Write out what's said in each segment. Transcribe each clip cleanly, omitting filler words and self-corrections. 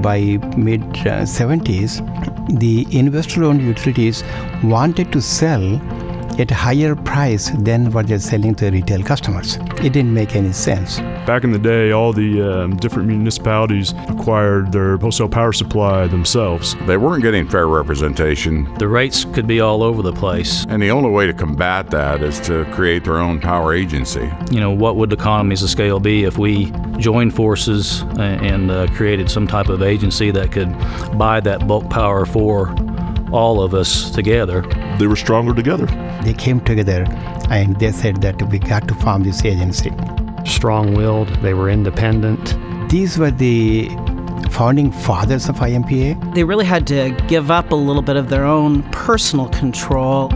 by mid-70s, the investor-owned utilities wanted to sell at a higher price than what they're selling to retail customers. It didn't make any sense. Back in the day, all the different municipalities acquired their wholesale power supply themselves. They weren't getting fair representation. The rates could be all over the place. And the only way to combat that is to create their own power agency. You know, what would economies of scale be if we joined forces and created some type of agency that could buy that bulk power for all of us together? They were stronger together. They came together and they said that we got to form this agency. Strong-willed, they were independent. These were the founding fathers of IMPA. They really had to give up a little bit of their own personal control.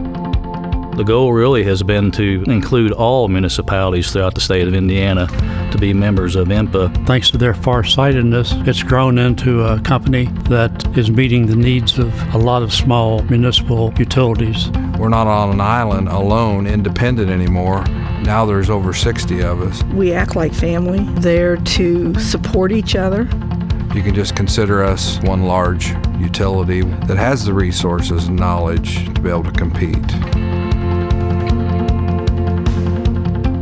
The goal really has been to include all municipalities throughout the state of Indiana to be members of IMPA. Thanks to their farsightedness, it's grown into a company that is meeting the needs of a lot of small municipal utilities. We're not on an island alone, independent anymore. Now there's over 60 of us. We act like family, there to support each other. You can just consider us one large utility that has the resources and knowledge to be able to compete.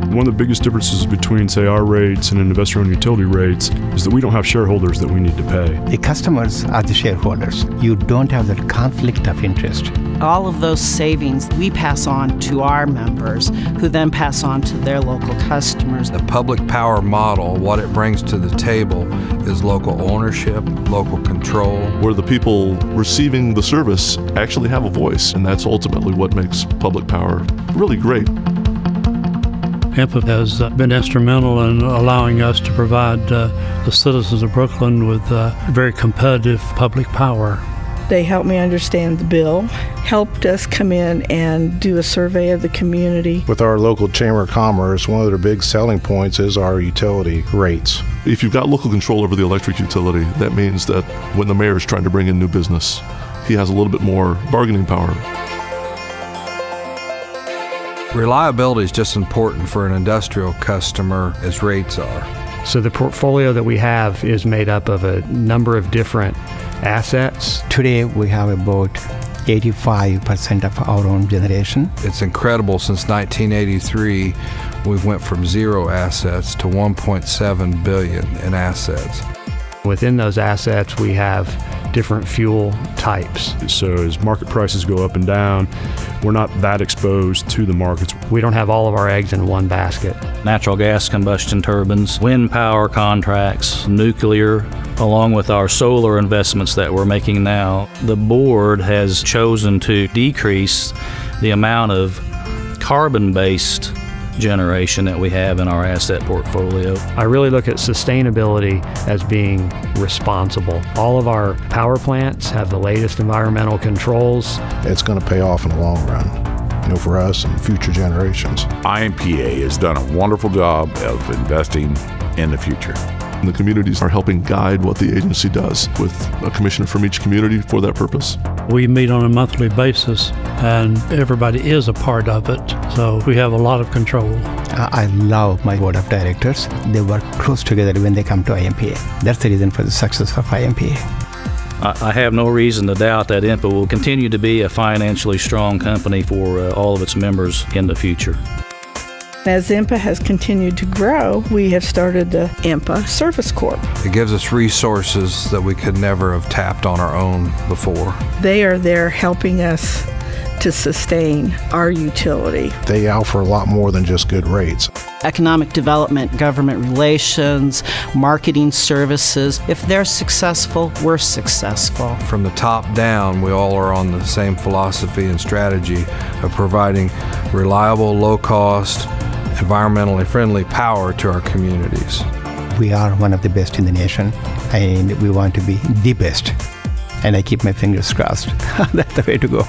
One of the biggest differences between, say, our rates and investor-owned utility rates is that we don't have shareholders that we need to pay. The customers are the shareholders. You don't have that conflict of interest. All of those savings we pass on to our members, who then pass on to their local customers. The public power model, what it brings to the table is local ownership, local control. Where the people receiving the service actually have a voice, and that's ultimately what makes public power really great. IMPA has been instrumental in allowing us to provide the citizens of Brooklyn with very competitive public power. They helped me understand the bill, helped us come in and do a survey of the community. With our local Chamber of Commerce, one of their big selling points is our utility rates. If you've got local control over the electric utility, that means that when the mayor is trying to bring in new business, he has a little bit more bargaining power. Reliability is just important for an industrial customer as rates are. So the portfolio that we have is made up of a number of different assets. Today we have about 85% of our own generation. It's incredible. Since 1983, we've went from 0 assets to 1.7 billion in assets. Within those assets, we have different fuel types. So as market prices go up and down, we're not that exposed to the markets. We don't have all of our eggs in one basket. Natural gas combustion turbines, wind power contracts, nuclear, along with our solar investments that we're making now. The board has chosen to decrease the amount of carbon-based generation that we have in our asset portfolio. I really look at sustainability as being responsible. All of our power plants have the latest environmental controls. It's going to pay off in the long run, for us and future generations. IMPA has done a wonderful job of investing in the future. And the communities are helping guide what the agency does with a commissioner from each community for that purpose. We meet on a monthly basis and everybody is a part of it, so we have a lot of control. I love my board of directors. They work close together when they come to IMPA. That's the reason for the success of IMPA. I have no reason to doubt that IMPA will continue to be a financially strong company for all of its members in the future. As IMPA has continued to grow, we have started the IMPA Service Corp. It gives us resources that we could never have tapped on our own before. They are there helping us to sustain our utility. They offer a lot more than just good rates. Economic development, government relations, marketing services. If they're successful, we're successful. From the top down, we all are on the same philosophy and strategy of providing reliable, low-cost, environmentally friendly power to our communities. We are one of the best in the nation, and we want to be the best. And I keep my fingers crossed. That's the way to go.